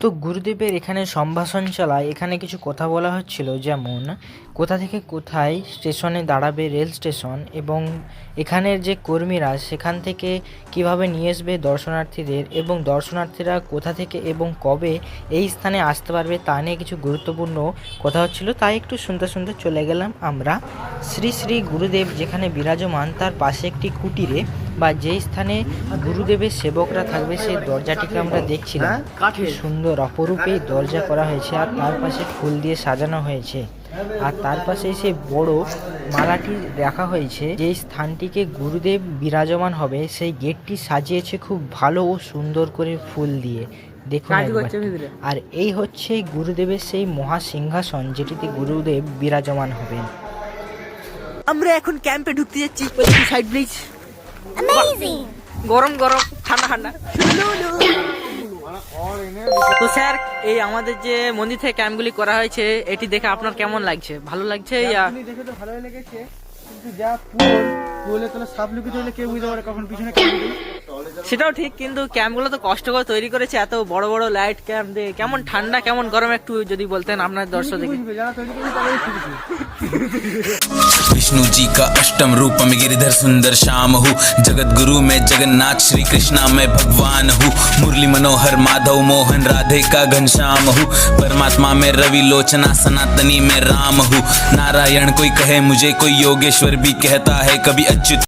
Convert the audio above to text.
তো গুরুদেবের এখানে সম্ভাষণ চালায়, এখানে কিছু কথা বলা হচ্ছিল, যেমন কোথা থেকে কোথায় স্টেশনে দাঁড়াবে রেল স্টেশন, এবং এখানের যে কর্মীরা সেখান থেকে কিভাবে নিয়ে আসবে দর্শনার্থীদের, এবং দর্শনার্থীরা কোথা থেকে এবং কবে এই স্থানে আসতে পারবে তা নিয়ে কিছু গুরুত্বপূর্ণ কথা হচ্ছিল। তাই একটু শুনতে শুনতে চলে গেলাম আমরা শ্রী শ্রী গুরুদেব যেখানে বিরাজমান তার পাশে একটি কুটিরে বা যেই স্থানে গুরুদেবের সেবকরা থাকবে সেই দরজাটিকে আমরা দেখছিলাম। কি সুন্দর অপরূপে দরজা করা হয়েছে, আর তার পাশে ফুল দিয়ে সাজানো হয়েছে, আর তার পাশে সেই বড় মালাটি রাখা হয়েছে। যেই স্থানটিকে গুরুদেব বিরাজমান হবে সেই গেটটি সাজিয়েছে খুব ভালো ও সুন্দর করে ফুল দিয়ে, দেখুন একবার। আর এই হচ্ছে গুরুদেবের সেই মহাসিংহাসন যেটিতে গুরুদেব বিরাজমান হবেন। আমরা এখন ক্যাম্পে ঢুকতে যাচ্ছি। Side please. গরম গরম, ঠান্ডা ঠান্ডা। তো স্যার, এই আমাদের যে মন্দির থেকে ক্যাম্পগুলি করা হয়েছে এটি দেখে আপনার কেমন লাগছে? ভালো লাগছে? আপনি দেখে তো ভালোই লেগেছে, কিন্তু যা পুলে তোলা সাপ লুকিয়ে হলে কেউ বুঝতে পারে কখন পিছনে সেটাও ঠিক, কিন্তু ক্যাম্পগুলো তো কষ্ট করে তৈরি করেছে, এত বড় বড় লাইট ক্যাম্প দিয়ে কেমন ঠান্ডা কেমন গরম একটু যদি বলতেন আপনার দর্শকদের। যারা তৈরি করেছে তারাই শিখেছে। विष्णु जी का अष्टम रूप में गिरिधर सुंदर श्याम हूँ, जगत गुरु में जगन्नाथ श्री कृष्णा में भगवान हूँ, मुरली मनोहर माधव मोहन राधे का घनश्याम हूँ, परमात्मा में रवि लोचना सनातनी में राम हूँ, नारायण कोई कहे मुझे कोई योगेश्वर भी कहता है, कभी अच्युत